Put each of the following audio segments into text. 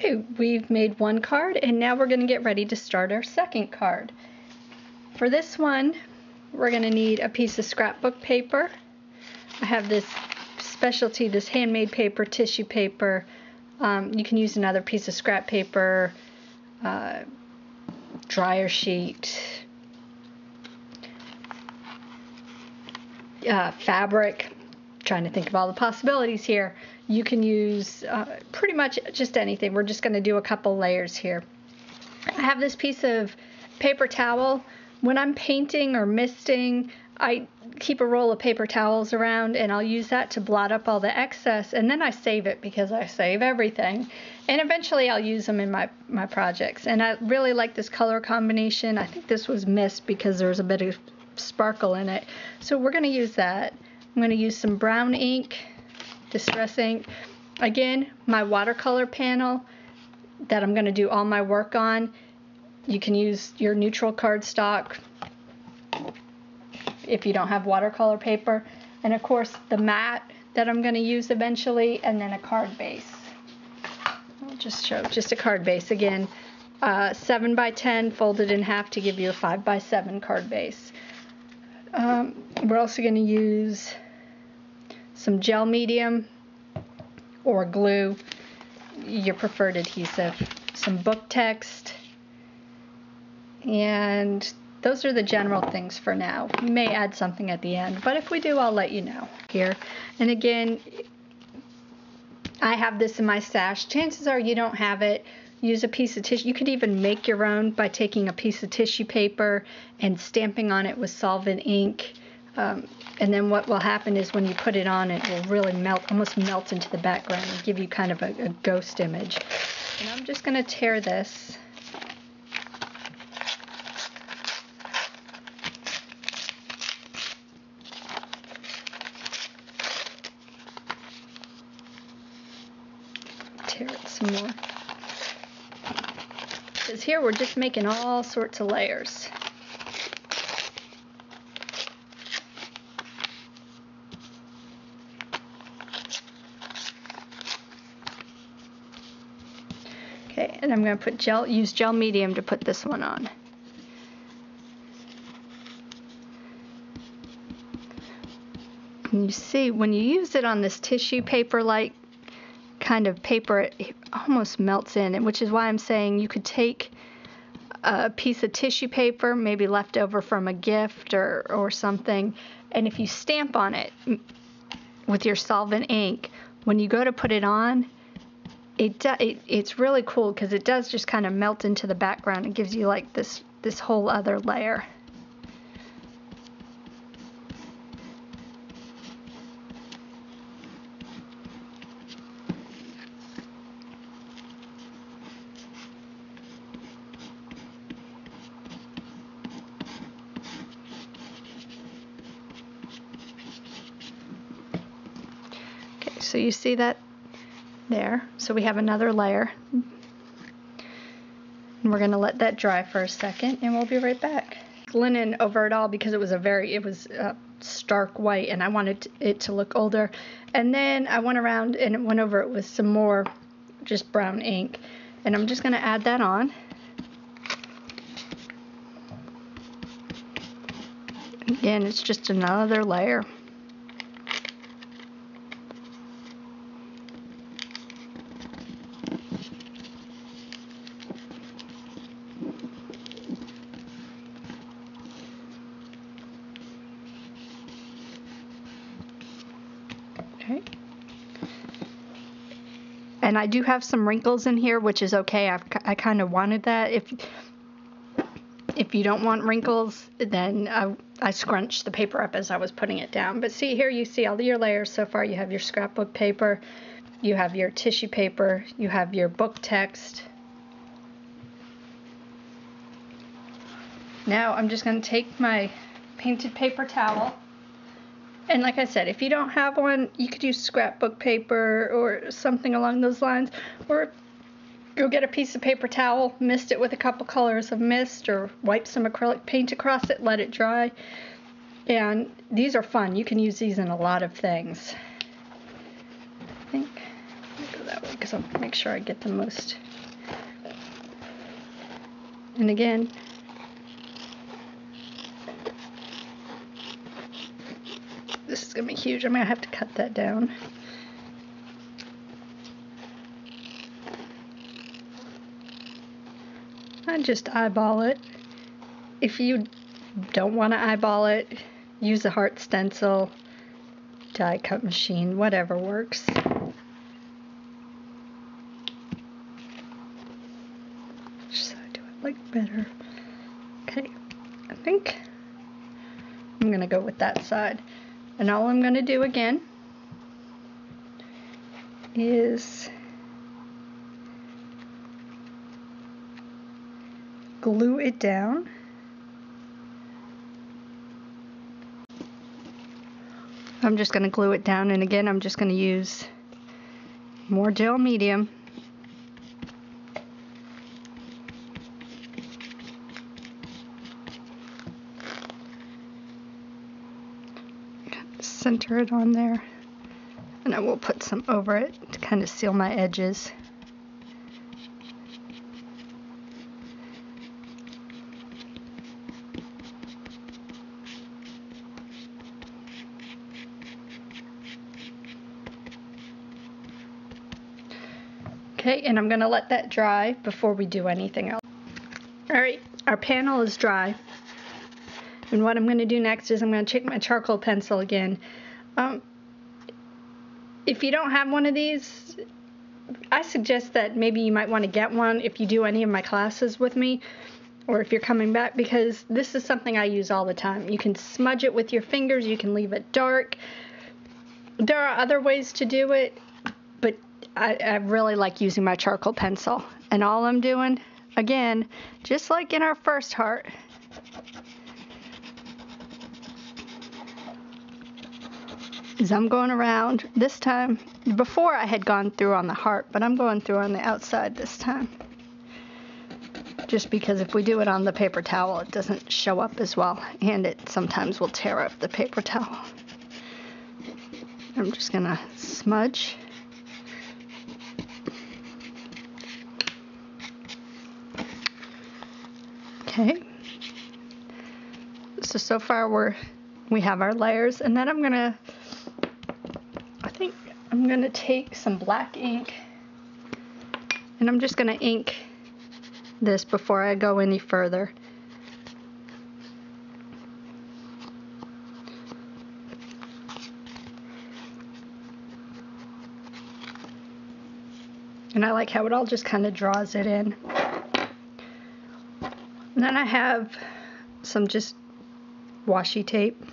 Okay, we've made one card and now we're going to get ready to start our second card. For this one, we're going to need a piece of scrapbook paper. I have this specialty, this handmade paper, tissue paper. You can use another piece of scrap paper, dryer sheet, fabric. Trying to think of all the possibilities here. You can use pretty much just anything. We're just going to do a couple layers here. I have this piece of paper towel. When I'm painting or misting, I keep a roll of paper towels around and I'll use that to blot up all the excess, and then I save it because I save everything, and eventually I'll use them in my projects. And I really like this color combination. I think this was missed because there's a bit of sparkle in it, so we're going to use that. I'm going to use some brown ink, distress ink. Again, my watercolor panel that I'm going to do all my work on. You can use your neutral cardstock if you don't have watercolor paper. And of course the mat that I'm going to use eventually, and then a card base. I'll just show just a card base. Again, 7 by 10 folded in half to give you a 5 by 7 card base. We're also going to use some gel medium or glue, your preferred adhesive, some book text, and those are the general things for now. We may add something at the end, but if we do, I'll let you know here. And again, I have this in my stash. Chances are you don't have it. Use a piece of tissue. You could even make your own by taking a piece of tissue paper and stamping on it with solvent ink. And then what will happen is when you put it on, it will really melt, almost melt into the background and give you kind of a ghost image. And I'm just going to tear this. Tear it some more. Because here we're just making all sorts of layers. Okay, and I'm going to use gel medium to put this one on. And you see, when you use it on this tissue paper-like kind of paper, it almost melts in, which is why I'm saying you could take a piece of tissue paper, maybe left over from a gift or something, and if you stamp on it with your solvent ink, when you go to put it on, it's really cool because it does just kind of melt into the background. It gives you like this whole other layer. Okay, so you see that there. So we have another layer. And we're going to let that dry for a second and we'll be right back. Linen over it all because it was stark white and I wanted it to look older. And then I went around and went over it with some more just brown ink. And I'm just going to add that on. Again, it's just another layer. Okay. And I do have some wrinkles in here, which is okay. I kind of wanted that. If you don't want wrinkles, then I scrunched the paper up as I was putting it down. But see, here you see all your layers so far. You have your scrapbook paper, you have your tissue paper, you have your book text. Now I'm just going to take my painted paper towel. And like I said, if you don't have one, you could use scrapbook paper or something along those lines. Or go get a piece of paper towel, mist it with a couple colors of mist, or wipe some acrylic paint across it, let it dry. And these are fun. You can use these in a lot of things. I think I'll go that way because so make sure I get the most. And again, this is going to be huge. I'm going to have to cut that down. I just eyeball it. If you don't want to eyeball it, use a heart stencil, die cut machine, whatever works. Just do it like better. Okay, I think I'm going to go with that side. And all I'm going to do again is glue it down. I'm just going to glue it down, and again I'm just going to use more gel medium. Center it on there, and I will put some over it to kind of seal my edges. Okay, and I'm going to let that dry before we do anything else. Alright, our panel is dry. And what I'm going to do next is I'm going to take my charcoal pencil again. If you don't have one of these, I suggest that maybe you might want to get one if you do any of my classes with me, or if you're coming back, because this is something I use all the time. You can smudge it with your fingers, you can leave it dark. There are other ways to do it, but I really like using my charcoal pencil. And all I'm doing, again, just like in our first heart, is I'm going around. This time, before I had gone through on the heart, but I'm going through on the outside this time. Just because if we do it on the paper towel, it doesn't show up as well, and it sometimes will tear up the paper towel. I'm just gonna smudge. Okay. So far we have our layers, and then I'm gonna take some black ink, and I'm just gonna ink this before I go any further. And I like how it all just kind of draws it in. And then I have some just washi tape.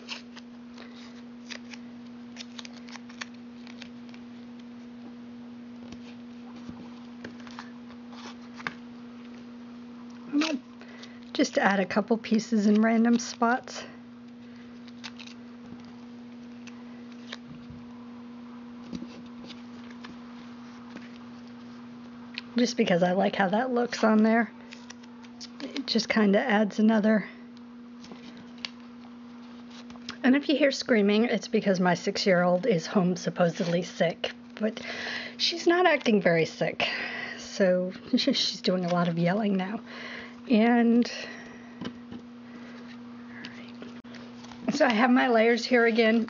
Just to add a couple pieces in random spots. Just because I like how that looks on there. It just kind of adds another. And if you hear screaming, it's because my 6-year-old is home supposedly sick, but she's not acting very sick. So she's doing a lot of yelling now. And so I have my layers here again.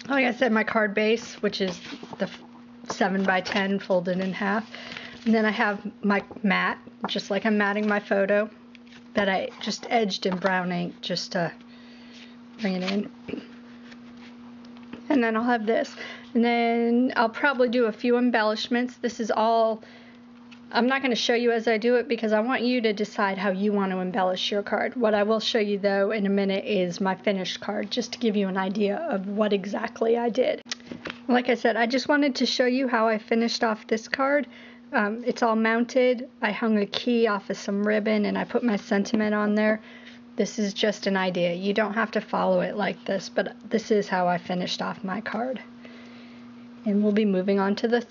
Like I said, my card base, which is the 7x10 folded in half. And then I have my mat, just like I'm matting my photo, that I just edged in brown ink just to bring it in. And then I'll have this. And then I'll probably do a few embellishments. This is all, I'm not going to show you as I do it because I want you to decide how you want to embellish your card. What I will show you though in a minute is my finished card, just to give you an idea of what exactly I did. Like I said, I just wanted to show you how I finished off this card. It's all mounted. I hung a key off of some ribbon and I put my sentiment on there. This is just an idea. You don't have to follow it like this, but this is how I finished off my card. And we'll be moving on to the third.